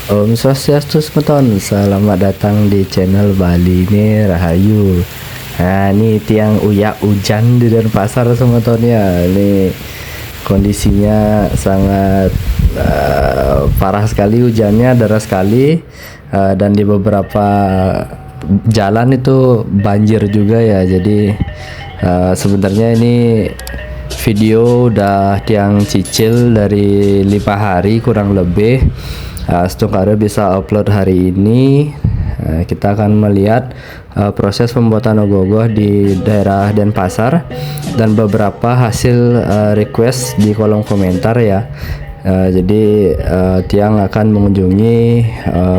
Om Swastiastu semeton, selamat datang di channel Bali ini Rahayu. Nah ini tiang uyak hujan di Denpasar semeton ya. Ini kondisinya sangat parah sekali, hujannya deras sekali, dan di beberapa jalan itu banjir juga ya. Jadi sebenarnya ini video udah tiang cicil dari 5 hari kurang lebih. Setungkara bisa upload hari ini. Kita akan melihat proses pembuatan ogoh-ogoh di daerah Denpasar dan beberapa hasil request di kolom komentar ya. Jadi tiang akan mengunjungi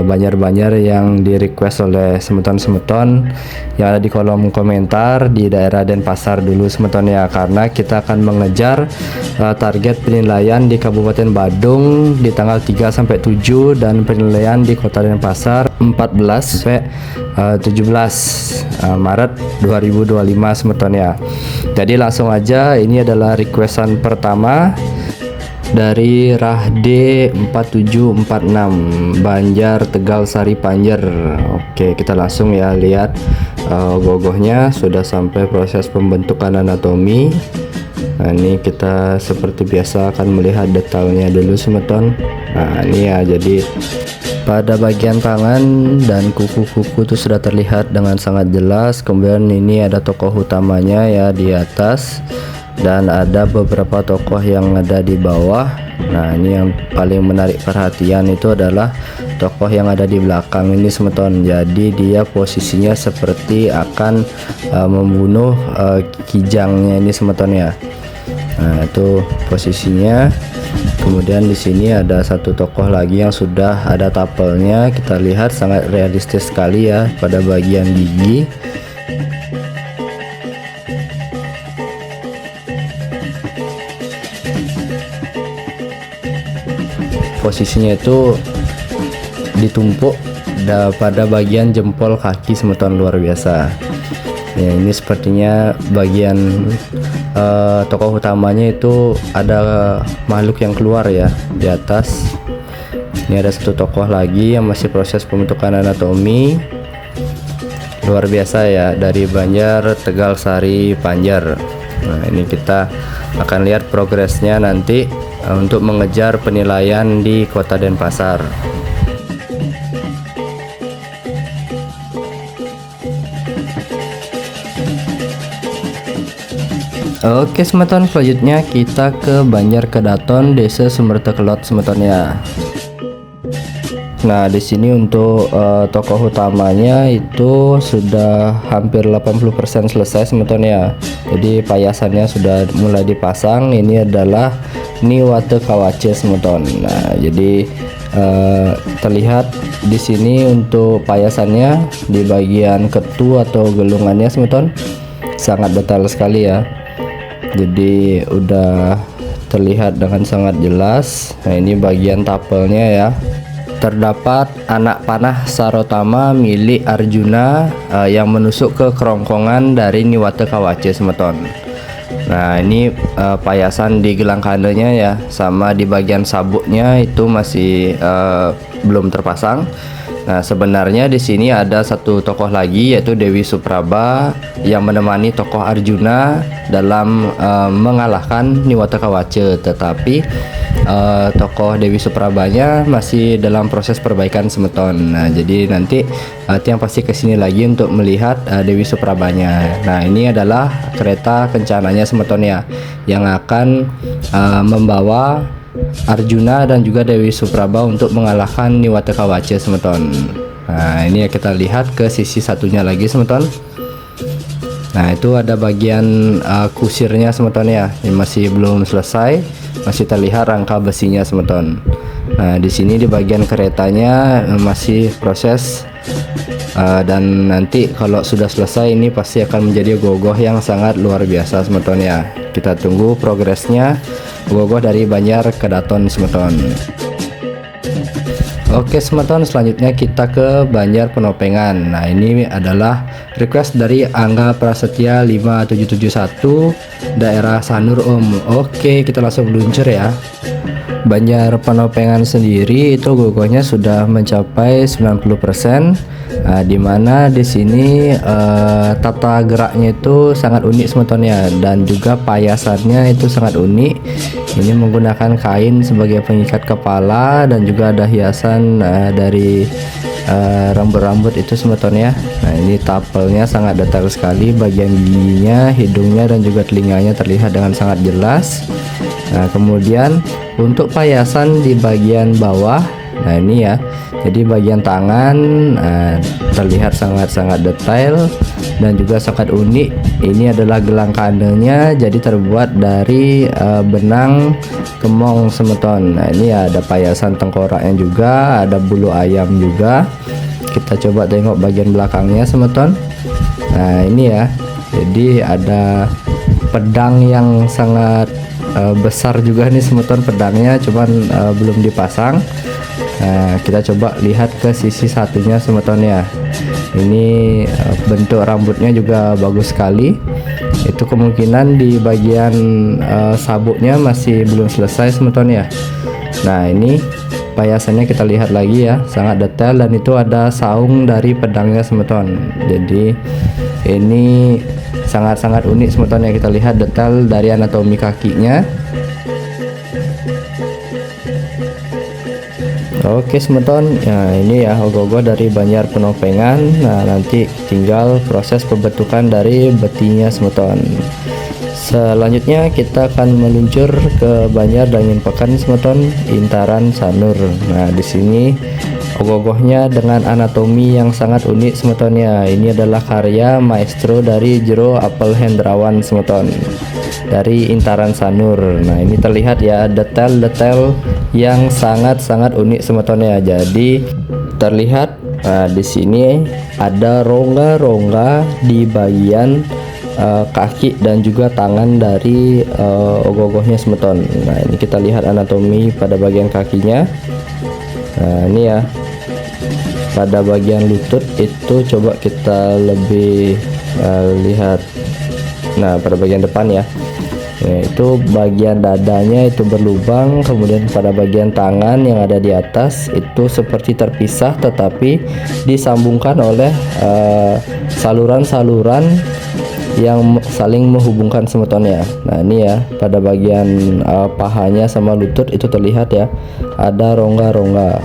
banjar-banjar yang di request oleh semeton-semeton yang ada di kolom komentar di daerah Denpasar dulu semeton ya, karena kita akan mengejar target penilaian di Kabupaten Badung di tanggal 3 sampai 7 dan penilaian di Kota Denpasar 14 sampai 17 Maret 2025 semeton ya. Jadi langsung aja, ini adalah requestan pertama dari Rahde 4746 Banjar Tegal Sari Panjer. Oke, kita langsung ya lihat gogohnya sudah sampai proses pembentukan anatomi. Nah ini kita seperti biasa akan melihat detailnya dulu semeton. Nah ini ya, jadi pada bagian tangan dan kuku-kuku itu sudah terlihat dengan sangat jelas. Kemudian ini ada tokoh utamanya ya di atas, dan ada beberapa tokoh yang ada di bawah. Nah ini yang paling menarik perhatian itu adalah tokoh yang ada di belakang ini semeton. Jadi dia posisinya seperti akan membunuh kijangnya ini semeton ya. Nah itu posisinya. Kemudian di sini ada satu tokoh lagi yang sudah ada tapelnya. Kita lihat sangat realistis sekali ya pada bagian gigi. Posisinya itu ditumpuk pada bagian jempol kaki semeton, luar biasa ya. Ini sepertinya bagian tokoh utamanya itu ada makhluk yang keluar ya di atas. Ini ada satu tokoh lagi yang masih proses pembentukan anatomi, luar biasa ya, dari Banjar Tegal Sari Panjer. Nah ini kita akan lihat progresnya nanti untuk mengejar penilaian di Kota Denpasar. Oke semeton, selanjutnya kita ke Banjar Kedaton, Desa Sumbertekelot semeton ya. Nah di sini untuk tokoh utamanya itu sudah hampir 80% selesai semeton ya. Jadi payasannya sudah mulai dipasang. Ini adalah Niwate Kawace semeton. Nah jadi terlihat di sini untuk payasannya di bagian ketu atau gelungannya semeton sangat detail sekali ya. Jadi udah terlihat dengan sangat jelas. Nah ini bagian tapelnya ya. Terdapat anak panah Sarotama milik Arjuna yang menusuk ke kerongkongan dari Niwate Kawace semeton. Nah ini payasan di gelang kandelnya ya, sama di bagian sabuknya itu masih belum terpasang. Nah sebenarnya di sini ada satu tokoh lagi, yaitu Dewi Supraba yang menemani tokoh Arjuna dalam mengalahkan Niwate Kawace, tetapi tokoh Dewi Suprabanya masih dalam proses perbaikan semeton. Nah jadi nanti yang pasti kesini lagi untuk melihat Dewi Suprabanya. Nah ini adalah kereta kencananya semeton ya, yang akan membawa Arjuna dan juga Dewi Supraba untuk mengalahkan Niwate Kawace semeton. Nah ini kita lihat ke sisi satunya lagi semeton. Nah itu ada bagian kusirnya semeton ya, yang masih belum selesai, masih terlihat rangka besinya semeton. Nah di sini di bagian keretanya masih proses, dan nanti kalau sudah selesai ini pasti akan menjadi gogoh yang sangat luar biasa semeton ya. Kita tunggu progresnya gogoh dari Banjar Kedaton semeton. Oke semeton, selanjutnya kita ke Banjar Penopengan. Nah ini adalah request dari Angga Prasetya 5771 daerah Sanur Om. Oke kita langsung meluncur ya. Banjar Penopengan sendiri itu gogohnya sudah mencapai 90%, dimana di sini tata geraknya itu sangat unik semetonnya, dan juga payasannya itu sangat unik. Ini menggunakan kain sebagai pengikat kepala, dan juga ada hiasan dari rambut-rambut itu semetonnya. Nah, ini tapelnya sangat detail sekali, bagian giginya, hidungnya, dan juga telinganya terlihat dengan sangat jelas. Nah, kemudian untuk payasan di bagian bawah, nah ini ya, jadi bagian tangan terlihat sangat-sangat detail dan juga sangat unik. Ini adalah gelang kanenya, jadi terbuat dari benang kemong semeton. Nah, ini ya, ada payasan tengkoraknya juga, ada bulu ayam juga. Kita coba tengok bagian belakangnya semeton. Nah, ini ya, jadi ada pedang yang sangat besar juga nih semeton, pedangnya cuman belum dipasang. Nah, kita coba lihat ke sisi satunya semeton ya. Ini bentuk rambutnya juga bagus sekali. Itu kemungkinan di bagian sabuknya masih belum selesai semeton ya. Nah, ini payasannya kita lihat lagi ya, sangat detail, dan itu ada saung dari pedangnya semeton. Jadi ini sangat-sangat unik semeton ya. Kita lihat detail dari anatomi kakinya. Oke semeton, ya ini ya ogoh-ogoh dari Banjar Penopengan. Nah, nanti tinggal proses pembentukan dari betinya semeton. Selanjutnya kita akan meluncur ke Banjar Dangin Pekan semeton, Intaran Sanur. Nah, di sini ogoh-ogohnya dengan anatomi yang sangat unik semetonnya. Ini adalah karya maestro dari Jero Apel Hendrawan semeton, dari Intaran Sanur. Nah, ini terlihat ya detail-detail yang sangat-sangat unik semetonnya. Jadi terlihat di sini ada rongga-rongga di bagian kaki dan juga tangan dari ogoh-ogohnya semeton. Nah, ini kita lihat anatomi pada bagian kakinya. Nah, ini ya, pada bagian lutut itu coba kita lebih lihat. Nah, pada bagian depan ya, itu bagian dadanya itu berlubang. Kemudian pada bagian tangan yang ada di atas itu seperti terpisah, tetapi disambungkan oleh saluran-saluran yang saling menghubungkan semetonnya. Nah, ini ya, pada bagian pahanya sama lutut itu terlihat ya, ada rongga-rongga.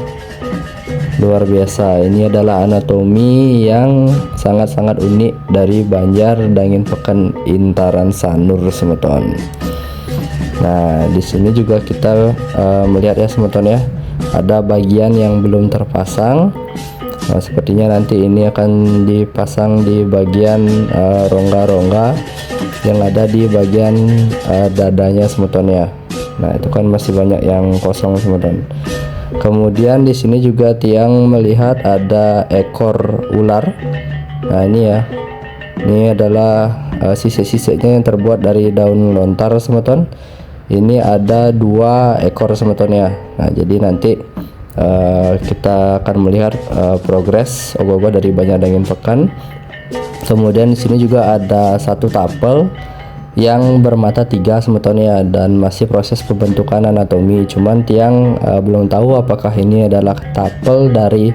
Luar biasa. Ini adalah anatomi yang sangat-sangat unik dari Banjar Dangin Pekan Intaran Sanur semeton. Nah, di sini juga kita melihat ya semeton ya, ada bagian yang belum terpasang. Nah, sepertinya nanti ini akan dipasang di bagian rongga-rongga yang ada di bagian dadanya semeton ya. Nah, itu kan masih banyak yang kosong semeton. Kemudian di sini juga Tiang melihat ada ekor ular. Nah, ini ya, ini adalah sisik-sisiknya yang terbuat dari daun lontar semeton. Ini ada 2 ekor semeton ya. Nah, jadi nanti kita akan melihat progres ogoh-ogoh dari Banjar Dangin Pekan. Kemudian di sini juga ada 1 tapel yang bermata 3 semeton ya, dan masih proses pembentukan anatomi. Cuman Tiang belum tahu apakah ini adalah tapel dari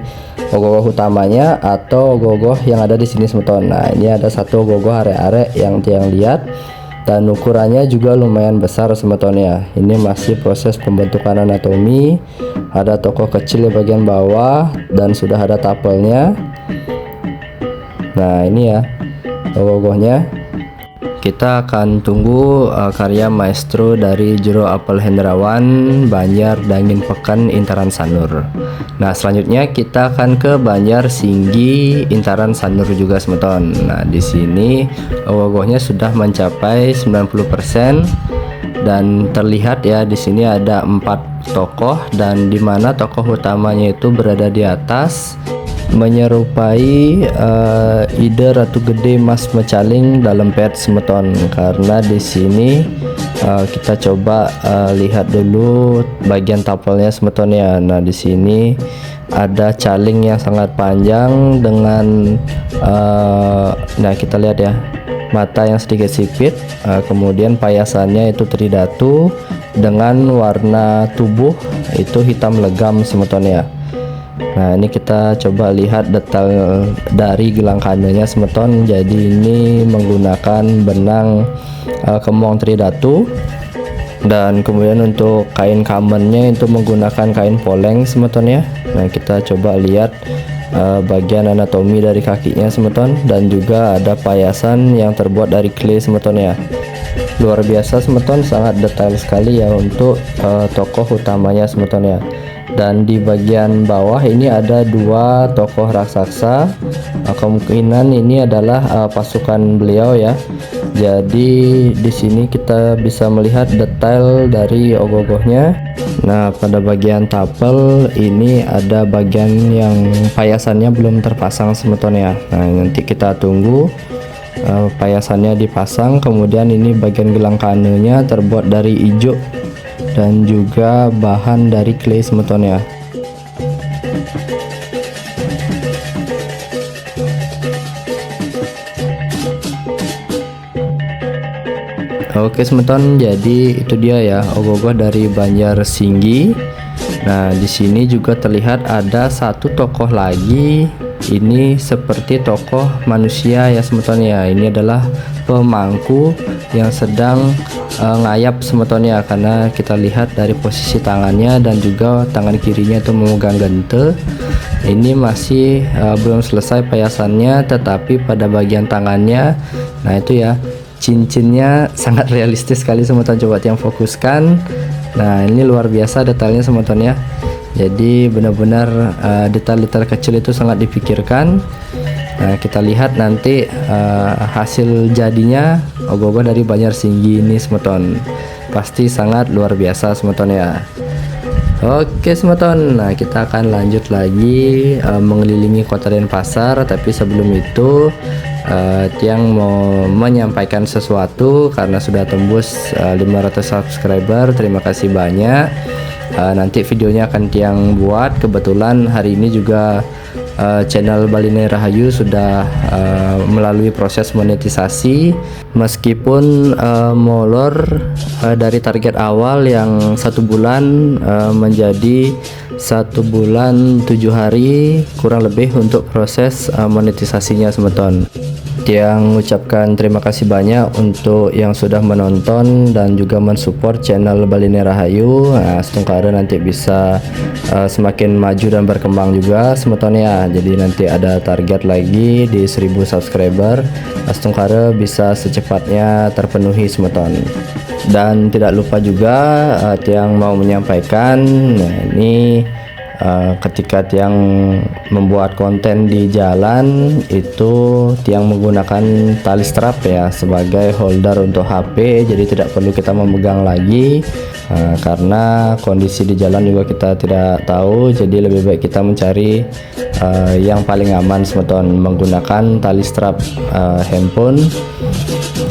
ogoh-ogoh utamanya atau ogoh-ogoh yang ada di sini semeton. Nah, ini ada 1 ogoh-ogoh arek-arek yang Tiang lihat, dan ukurannya juga lumayan besar semeton ya. Ini masih proses pembentukan anatomi. Ada tokoh kecil di bagian bawah dan sudah ada tapelnya. Nah, ini ya ogoh-ogohnya. Kita akan tunggu karya maestro dari Jero Apel Hendrawan, Banjar Dangin Pekan Intaran Sanur. Nah, selanjutnya kita akan ke Banjar Singgi Intaran Sanur juga semeton. Nah, di sini ogoh-ogohnya sudah mencapai 90%, dan terlihat ya di sini ada 4 tokoh, dan dimana tokoh utamanya itu berada di atas, menyerupai ide Ratu Gede Mas Mecaling dalam pet semeton. Karena di sini kita coba lihat dulu bagian tapelnya semeton ya. Nah, di sini ada caling yang sangat panjang dengan nah, kita lihat ya, mata yang sedikit sipit. Kemudian payasannya itu tridatu, dengan warna tubuh itu hitam legam semeton ya. Nah ini kita coba lihat detail dari gelang kanenya semeton. Jadi ini menggunakan benang kemong tridatu, dan kemudian untuk kain kamennya itu menggunakan kain poleng semeton ya. Nah kita coba lihat bagian anatomi dari kakinya semeton, dan juga ada payasan yang terbuat dari clay semeton ya. Luar biasa semeton, sangat detail sekali ya untuk tokoh utamanya semeton ya. Dan di bagian bawah ini ada dua tokoh raksasa, kemungkinan ini adalah pasukan beliau ya. Jadi di sini kita bisa melihat detail dari ogoh-ogohnya. Nah pada bagian tapel ini ada bagian yang payasannya belum terpasang semeton ya. Nah nanti kita tunggu payasannya dipasang. Kemudian ini bagian gelang kanenya terbuat dari ijo dan juga bahan dari clay semeton ya. Oke semeton, jadi itu dia ya ogoh-ogoh dari Banjar Singgi. Nah di sini juga terlihat ada satu tokoh lagi. Ini seperti tokoh manusia ya semeton ya. Ini adalah pemangku yang sedang ngayap semeton ya, karena kita lihat dari posisi tangannya dan juga tangan kirinya itu memegang gente. Ini masih belum selesai payasannya, tetapi pada bagian tangannya, nah itu ya, cincinnya sangat realistis sekali semeton. Coba yang fokuskan. Nah ini luar biasa detailnya semeton ya. Jadi benar-benar detail-detail kecil itu sangat dipikirkan. Nah kita lihat nanti hasil jadinya ogoh-ogoh dari Banjar Singgi ini semeton. Pasti sangat luar biasa semeton ya. Oke semeton, nah kita akan lanjut lagi mengelilingi Kota Denpasar. Tapi sebelum itu Tiang mau menyampaikan sesuatu karena sudah tembus 500 subscriber. Terima kasih banyak. Nanti videonya akan Tiang buat. Kebetulan hari ini juga channel Balinai Rahayu sudah melalui proses monetisasi, meskipun molor dari target awal yang 1 bulan menjadi 1 bulan 7 hari kurang lebih untuk proses monetisasinya semeton. Yang mengucapkan terima kasih banyak untuk yang sudah menonton dan juga mensupport channel Balinai Rahayu. Nah, setengkara nanti bisa semakin maju dan berkembang juga semeton ya. Jadi nanti ada target lagi di 1000 subscriber. Setengkara bisa secepatnya terpenuhi semeton. Dan tidak lupa juga Tiang mau menyampaikan, nah ini ketika Tiang membuat konten di jalan itu Tiang menggunakan tali strap ya sebagai holder untuk HP, jadi tidak perlu kita memegang lagi karena kondisi di jalan juga kita tidak tahu. Jadi lebih baik kita mencari yang paling aman semeton menggunakan tali strap handphone.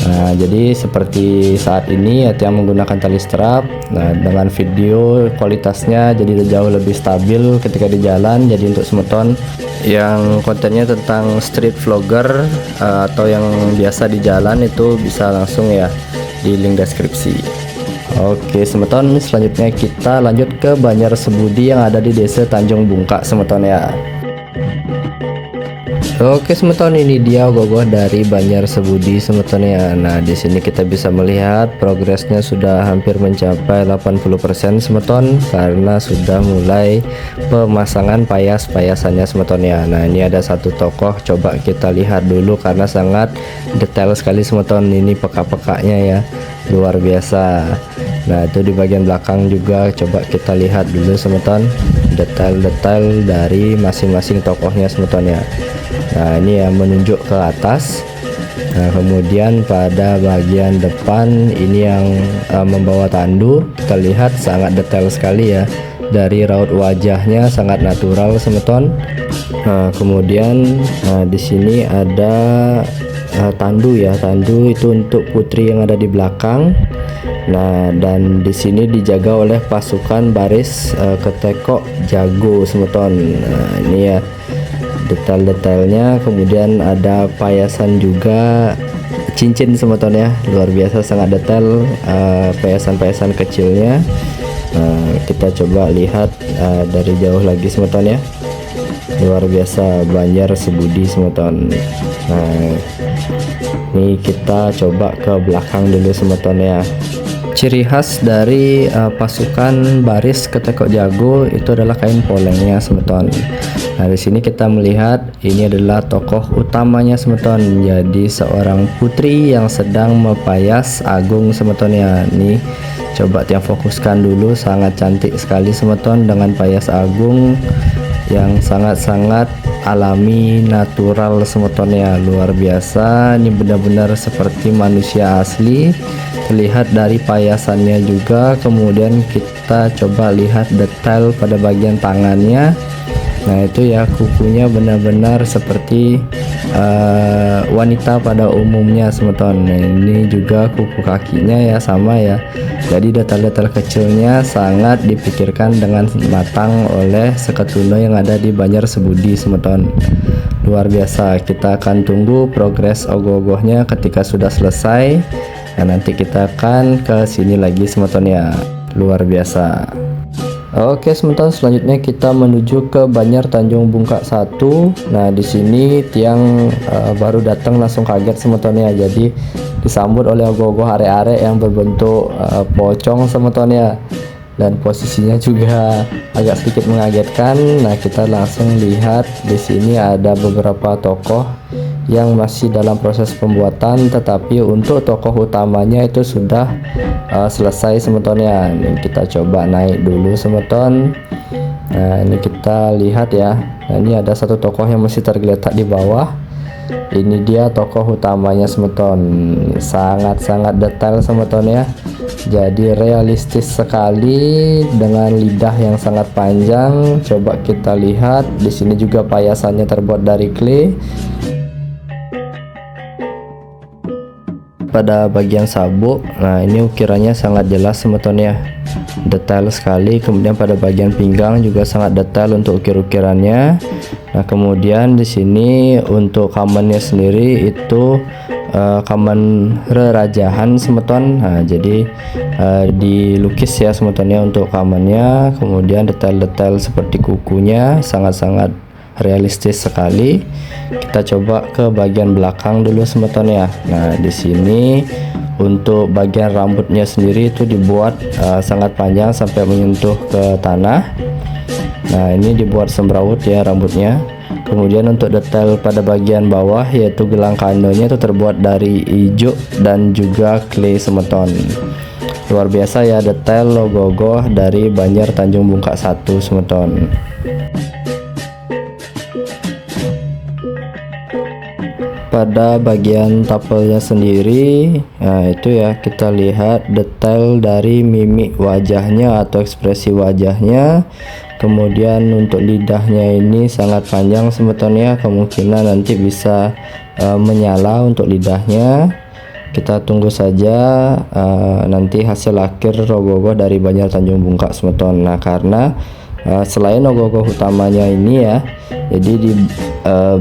Nah jadi seperti saat ini ya Tiang menggunakan tali strap. Nah dengan video kualitasnya jadi jauh lebih stabil ketika di jalan. Jadi untuk semeton yang kontennya tentang street vlogger atau yang biasa di jalan itu bisa langsung ya di link deskripsi. Oke semeton, selanjutnya kita lanjut ke Banjar Sebudi yang ada di Desa Tanjung Bungkak semeton ya. Oke semeton, ini dia ogoh-ogoh dari Banjar Sebudi semeton ya. Nah di sini kita bisa melihat progresnya sudah hampir mencapai 80% semeton karena sudah mulai pemasangan payasannya semeton ya. Nah ini ada satu tokoh, coba kita lihat dulu karena sangat detail sekali semeton. Ini peka-pekanya ya, luar biasa. Nah itu di bagian belakang juga coba kita lihat dulu semeton, detail-detail dari masing-masing tokohnya semeton ya. Nah ini yang menunjuk ke atas. Nah kemudian pada bagian depan ini yang membawa tandu, kita lihat sangat detail sekali ya, dari raut wajahnya sangat natural semeton. Nah kemudian di sini ada tandu ya, tandu itu untuk putri yang ada di belakang. Nah dan di sini dijaga oleh pasukan baris ketekok jago semeton. Nah ini ya detail-detailnya. Kemudian ada payasan juga, cincin semeton ya, luar biasa sangat detail payasan-payasan kecilnya. Kita coba lihat dari jauh lagi semeton ya, luar biasa Banjar Sebudi semeton. Ini kita coba ke belakang dulu semeton ya. Ciri khas dari pasukan baris ketekok jago itu adalah kain polengnya semeton. Nah, di sini kita melihat ini adalah tokoh utamanya semeton. Jadi seorang putri yang sedang mempayas agung semeton ya. Nih coba tiang fokuskan dulu, sangat cantik sekali semeton dengan payas agung yang sangat-sangat alami, natural semeton ya, luar biasa. Ini benar-benar seperti manusia asli, terlihat dari payasannya juga. Kemudian kita coba lihat detail pada bagian tangannya. Nah itu ya, kukunya benar-benar seperti wanita pada umumnya semeton. Nah, ini juga kuku kakinya ya sama ya. Jadi detail-detail kecilnya sangat dipikirkan dengan matang oleh Seketuno yang ada di Banjar Sebudi semeton. Luar biasa. Kita akan tunggu progres ogoh-ogohnya ketika sudah selesai. Nah, nanti kita akan ke sini lagi semeton ya. Luar biasa. Oke semeton, selanjutnya kita menuju ke Banjar Tanjung Bungkak 1. Nah di sini tiang baru datang langsung kaget semeton ya. Jadi disambut oleh ogoh-ogoh arek-arek yang berbentuk pocong semeton ya. Dan posisinya juga agak sedikit mengagetkan. Nah kita langsung lihat di sini ada beberapa tokoh yang masih dalam proses pembuatan, tetapi untuk tokoh utamanya itu sudah selesai semeton ya. Ini kita coba naik dulu semeton. Nah ini kita lihat ya. Nah ini ada satu tokoh yang masih tergeletak di bawah. Ini dia tokoh utamanya semeton. Sangat-sangat detail semeton ya. Jadi realistis sekali dengan lidah yang sangat panjang. Coba kita lihat di sini juga payasannya terbuat dari clay. Pada bagian sabuk, nah ini ukirannya sangat jelas semeton ya, detail sekali. Kemudian pada bagian pinggang juga sangat detail untuk ukir-ukirannya. Nah kemudian di sini untuk kamannya sendiri itu kaman rerajahan semeton. Nah jadi dilukis ya semeton ya untuk kamannya. Kemudian detail-detail seperti kukunya sangat-sangat realistis sekali. Kita coba ke bagian belakang dulu semeton ya. Nah di sini untuk bagian rambutnya sendiri itu dibuat sangat panjang sampai menyentuh ke tanah. Nah ini dibuat semrawut ya rambutnya. Kemudian untuk detail pada bagian bawah yaitu gelang kanonya itu terbuat dari ijuk dan juga clay semeton. Luar biasa ya detail logo dari Banjar Tanjung Bungkak 1 semeton. Pada bagian tapelnya sendiri, nah itu ya kita lihat detail dari mimik wajahnya atau ekspresi wajahnya. Kemudian untuk lidahnya ini sangat panjang semeton ya, kemungkinan nanti bisa menyala untuk lidahnya. Kita tunggu saja nanti hasil akhir ogoh-ogoh dari Banjar Tanjung Bungkak semeton. Nah karena selain ogoh-ogoh utamanya ini ya, jadi di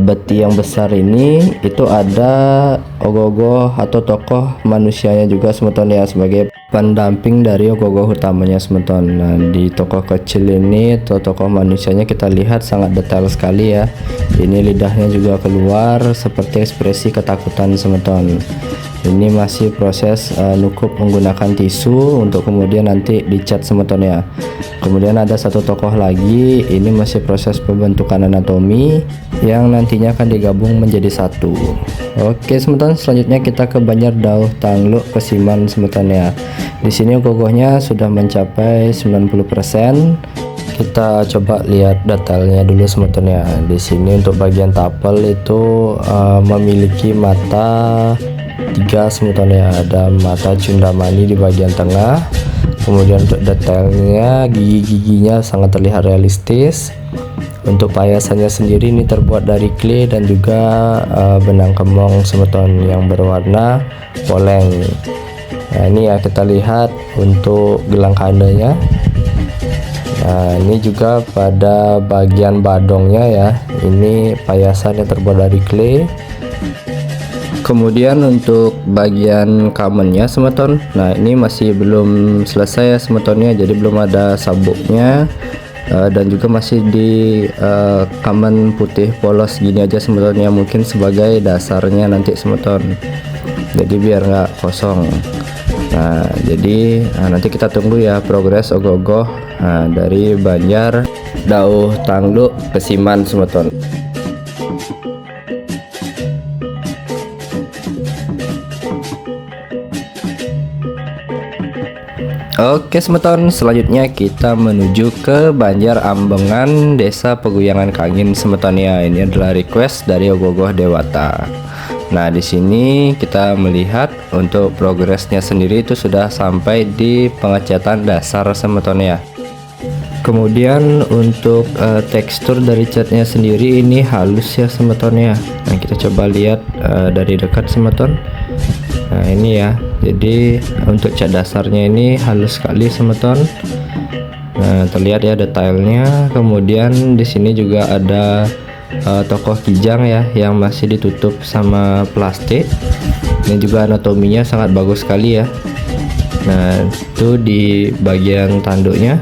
beti yang besar ini itu ada ogoh-ogoh atau tokoh manusianya juga semeton ya, sebagai pendamping dari ogoh-ogoh utamanya semeton. Nah di tokoh kecil ini atau tokoh manusianya kita lihat sangat detail sekali ya. Ini lidahnya juga keluar seperti ekspresi ketakutan semeton. Ini masih proses nukup menggunakan tisu untuk kemudian nanti dicat semeton ya. Kemudian ada satu tokoh lagi, ini masih proses pembentukan anatomi yang nantinya akan digabung menjadi satu. Oke semeton, selanjutnya kita ke Banjar Dauh Tangluk Pesiman semeton ya. Di sini ogoh-ogohnya sudah mencapai 90%. Kita coba lihat detailnya dulu semeton ya. Di sini untuk bagian tapel itu memiliki mata 3 semeton ya. Ada mata cundamani di bagian tengah. Kemudian untuk detailnya gigi-giginya sangat terlihat realistis. Untuk payasannya sendiri ini terbuat dari clay dan juga benang kemong semeton yang berwarna poleng. Nah ini ya kita lihat untuk gelang kandanya. Nah ini juga pada bagian badongnya ya, ini payasan yang terbuat dari clay. Kemudian untuk bagian kamennya semeton, nah ini masih belum selesai ya semetonnya, jadi belum ada sabuknya. Dan juga masih di kamen putih polos gini aja semetonnya, mungkin sebagai dasarnya nanti semeton, jadi biar nggak kosong. Nah jadi nanti kita tunggu ya progres ogoh-ogoh dari Banjar Dauh Tangduk Pesiman semeton. Oke semeton, selanjutnya kita menuju ke Banjar Ambengan Desa Peguyangan Kangin semeton ya. Ini adalah request dari ogoh-ogoh Dewata. Nah di sini kita melihat untuk progresnya sendiri itu sudah sampai di pengecatan dasar semeton ya. Kemudian untuk tekstur dari catnya sendiri ini halus ya semeton ya. Nah kita coba lihat dari dekat semeton. Nah ini ya, jadi untuk cat dasarnya ini halus sekali semeton. Nah terlihat ya detailnya. Kemudian di sini juga ada tokoh kijang ya yang masih ditutup sama plastik. Ini juga anatominya sangat bagus sekali ya. Nah itu di bagian tanduknya.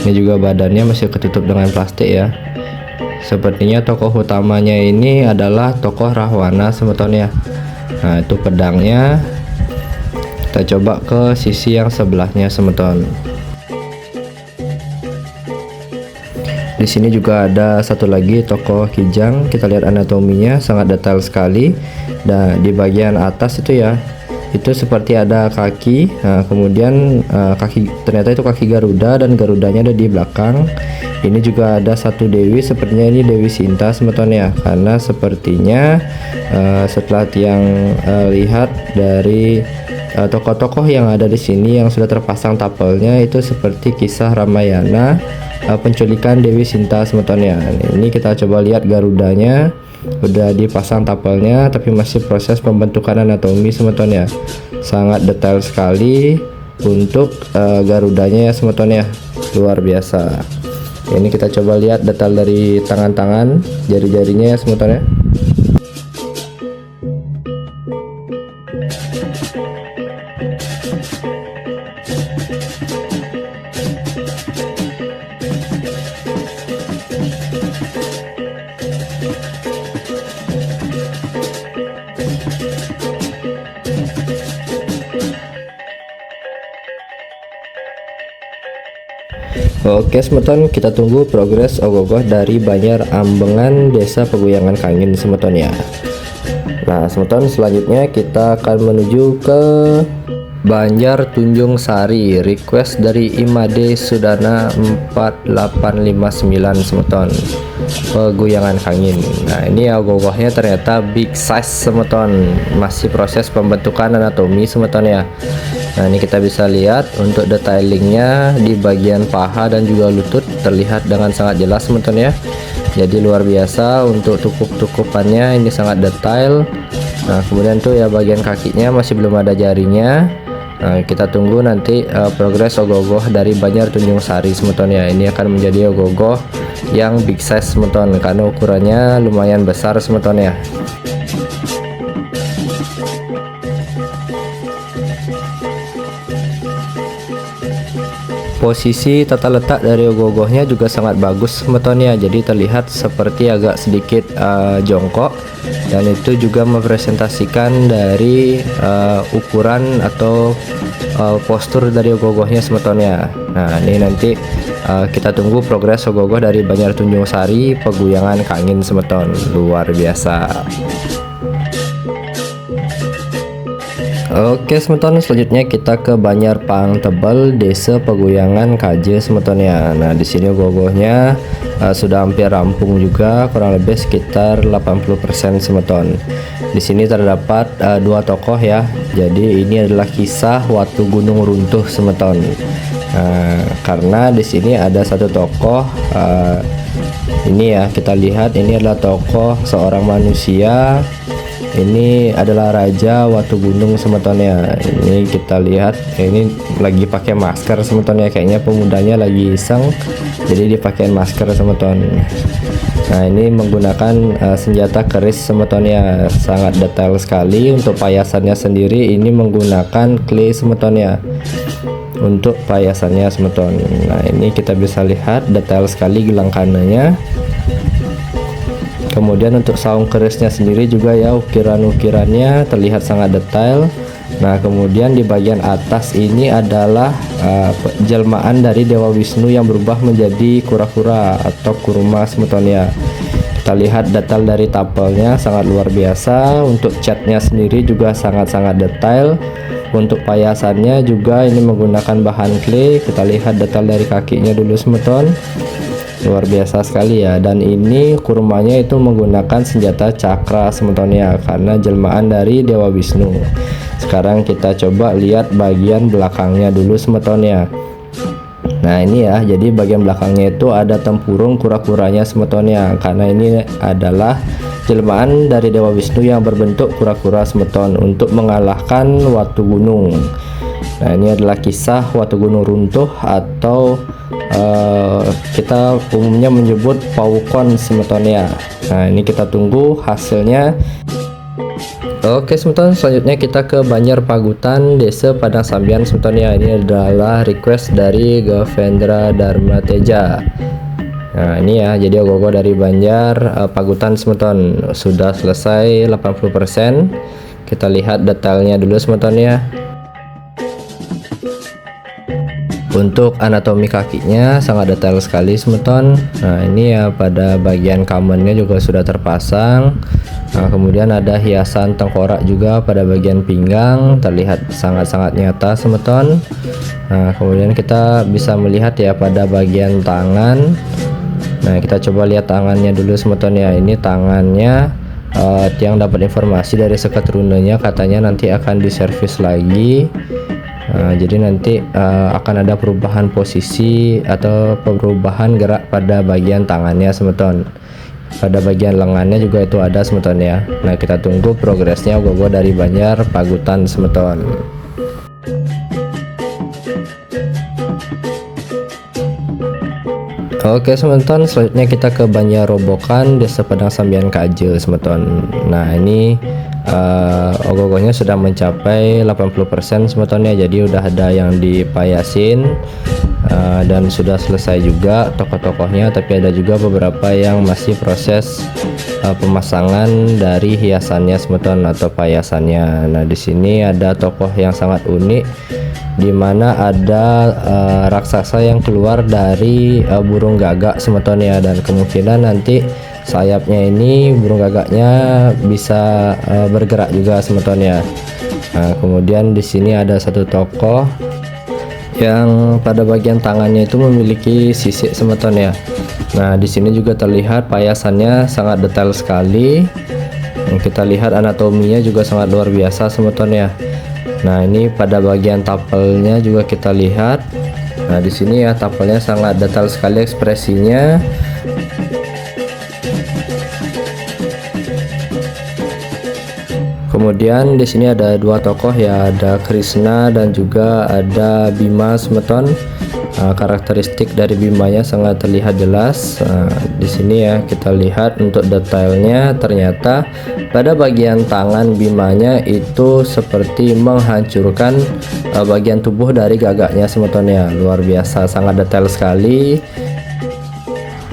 Ini juga badannya masih ketutup dengan plastik ya. Sepertinya tokoh utamanya ini adalah tokoh Rahwana semeton ya. Nah itu pedangnya. Kita coba ke sisi yang sebelahnya semeton. Di sini juga ada satu lagi tokoh kijang. Kita lihat anatominya sangat detail sekali. Dan di bagian atas itu ya, itu seperti ada kaki. Nah kemudian ternyata itu kaki Garuda, dan Garudanya ada di belakang. Ini juga ada satu dewi, sepertinya ini Dewi Sinta semeton ya, karena sepertinya setelah Tiang lihat dari tokoh-tokoh yang ada di sini yang sudah terpasang tapelnya, itu seperti kisah Ramayana penculikan Dewi Sinta semeton ya. Ini kita coba lihat Garudanya udah dipasang tapelnya, tapi masih proses pembentukan anatomi semeton ya. Sangat detail sekali untuk Garudanya ya semeton ya, luar biasa. Ini kita coba lihat detail dari tangan-tangan, jari-jarinya ya semeton ya. Oke semeton, kita tunggu progres ogoh-ogoh dari Banjar Ambengan Desa Peguyangan Kangin semeton ya. Nah semeton, selanjutnya kita akan menuju ke Banjar Tunjung Sari, request dari Imade Sudana 4859 semeton, Peguyangan Kangin. Nah ini ogoh-ogohnya ternyata big size semeton, masih proses pembentukan anatomi semeton ya. Nah ini kita bisa lihat untuk detailingnya di bagian paha dan juga lutut terlihat dengan sangat jelas semeton ya. Jadi luar biasa untuk tukup-tukupannya, ini sangat detail. Nah kemudian tuh ya bagian kakinya masih belum ada jarinya. Nah, kita tunggu nanti progres ogoh-ogoh dari Banjar Tunjung Sari semeton ya. Ini akan menjadi ogoh-ogoh yang big size semeton karena ukurannya lumayan besar semeton ya. Posisi tata letak dari ogoh-ogohnya juga sangat bagus semeton ya, jadi terlihat seperti agak sedikit jongkok, dan itu juga merepresentasikan dari ukuran atau postur dari ogoh-ogohnya semeton ya. Nah ini nanti kita tunggu progres ogoh-ogoh dari Banjar Tunjung Sari Peguyangan Kangin semeton, luar biasa. Oke semeton, selanjutnya kita ke Banjar Pang Tebal Desa Peguyangan KJ semeton ya. Nah di sini ogoh-ogohnya sudah hampir rampung juga, kurang lebih sekitar 80% semeton. Di sini terdapat dua tokoh ya. Jadi ini adalah kisah Watu Gunung Runtuh semeton. Karena di sini ada satu tokoh ini ya, kita lihat ini adalah tokoh seorang manusia. Ini adalah Raja Watu Gunung semeton ya. Ini kita lihat ini lagi pakai masker semeton ya, kayaknya pemudanya lagi iseng jadi dipakai masker semeton. Nah ini menggunakan senjata keris semeton ya, sangat detail sekali. Untuk payasannya sendiri ini menggunakan clay semeton ya, untuk payasannya semeton. Nah ini kita bisa lihat detail sekali gelang kanannya. Kemudian untuk saung kerisnya sendiri juga ya, ukiran-ukirannya terlihat sangat detail. Nah kemudian di bagian atas ini adalah jelmaan dari Dewa Wisnu yang berubah menjadi kura-kura atau kurma semeton ya. Kita lihat detail dari tapelnya sangat luar biasa. Untuk catnya sendiri juga sangat-sangat detail. Untuk payasannya juga ini menggunakan bahan clay. Kita lihat detail dari kakinya dulu semeton, luar biasa sekali ya. Dan ini kurmanya itu menggunakan senjata cakra semeton ya, karena jelmaan dari Dewa Wisnu. Sekarang kita coba lihat bagian belakangnya dulu semeton ya. Nah ini ya, jadi bagian belakangnya itu ada tempurung kura-kuranya semeton ya, karena ini adalah jelmaan dari Dewa Wisnu yang berbentuk kura-kura semeton untuk mengalahkan Watu Gunung. Nah ini adalah kisah Watu Gunung runtuh atau kita umumnya menyebut Paukon semeton ya. Nah ini kita tunggu hasilnya. Oke semeton, selanjutnya kita ke Banjar Pagutan, Desa Padang Sambian semeton ya. Ini adalah request dari Govendra Dharma Teja. Nah ini ya, jadi ogoh-ogoh dari Banjar Pagutan semeton sudah selesai 80%. Kita lihat detailnya dulu semeton ya. Untuk anatomi kakinya sangat detail sekali semeton. Nah ini ya, pada bagian kamennya juga sudah terpasang. Nah kemudian ada hiasan tengkorak juga pada bagian pinggang, terlihat sangat-sangat nyata semeton. Nah kemudian kita bisa melihat ya pada bagian tangan. Nah kita coba lihat tangannya dulu semeton ya. Ini tangannya yang dapat informasi dari sekat runenya, katanya nanti akan diservis lagi. Nah, jadi nanti akan ada perubahan posisi atau perubahan gerak pada bagian tangannya semeton. Pada bagian lengannya juga itu ada semeton ya. Nah kita tunggu progresnya ogoh-ogoh dari Banjar Pagutan semeton. Oke semeton, selanjutnya kita ke Banjar Robokan, Desa Padang Sambian Kaje semeton. Nah ini ogoh-ogohnya sudah mencapai 80% semeton ya, jadi udah ada yang dipayasin dan sudah selesai juga tokoh-tokohnya, tapi ada juga beberapa yang masih proses pemasangan dari hiasannya semeton atau payasannya. Nah di sini ada tokoh yang sangat unik, di mana ada raksasa yang keluar dari burung gagak semeton ya, dan kemungkinan nanti sayapnya ini burung gagaknya bisa bergerak juga semeton ya. Nah kemudian di sini ada satu tokoh yang pada bagian tangannya itu memiliki sisik semeton ya. Nah di sini juga terlihat payasannya sangat detail sekali. Kita lihat anatominya juga sangat luar biasa semeton ya. Nah ini pada bagian tapelnya juga kita lihat. Nah di sini ya, tapelnya sangat detail sekali ekspresinya. Kemudian di sini ada dua tokoh ya, ada Krishna dan juga ada Bima semeton. Karakteristik dari Bimanya sangat terlihat jelas. Di sini ya kita lihat untuk detailnya, ternyata pada bagian tangan Bimanya itu seperti menghancurkan bagian tubuh dari gagaknya semeton ya, luar biasa, sangat detail sekali.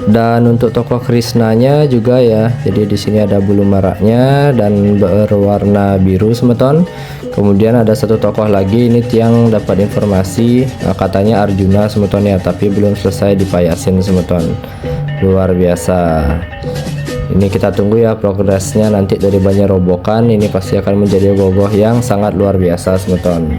Dan untuk tokoh Krishnanya juga ya, jadi di sini ada bulu meraknya dan berwarna biru semeton. Kemudian ada satu tokoh lagi, ini yang dapat informasi katanya Arjuna semeton ya, tapi belum selesai dipayasin semeton, luar biasa. Ini kita tunggu ya progresnya nanti dari Banjar Robokan. Ini pasti akan menjadi ogoh-ogoh yang sangat luar biasa semeton.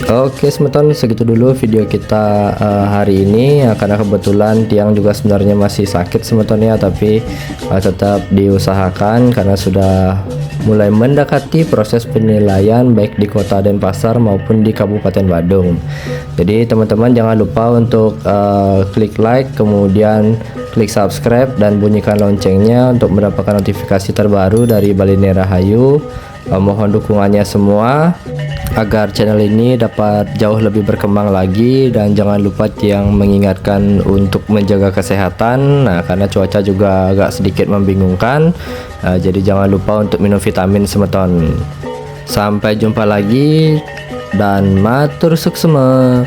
Oke semeton, segitu dulu video kita hari ini ya, karena kebetulan Tiang juga sebenarnya masih sakit semeton ya, tapi tetap diusahakan karena sudah mulai mendekati proses penilaian baik di Kota Denpasar maupun di Kabupaten Badung. Jadi teman-teman jangan lupa untuk klik like, kemudian klik subscribe dan bunyikan loncengnya untuk mendapatkan notifikasi terbaru dari Balinea Rahayu. Mohon dukungannya semua agar channel ini dapat jauh lebih berkembang lagi. Dan jangan lupa yang mengingatkan untuk menjaga kesehatan. Nah, karena cuaca juga agak sedikit membingungkan, jadi jangan lupa untuk minum vitamin semeton. Sampai jumpa lagi dan matur suksema.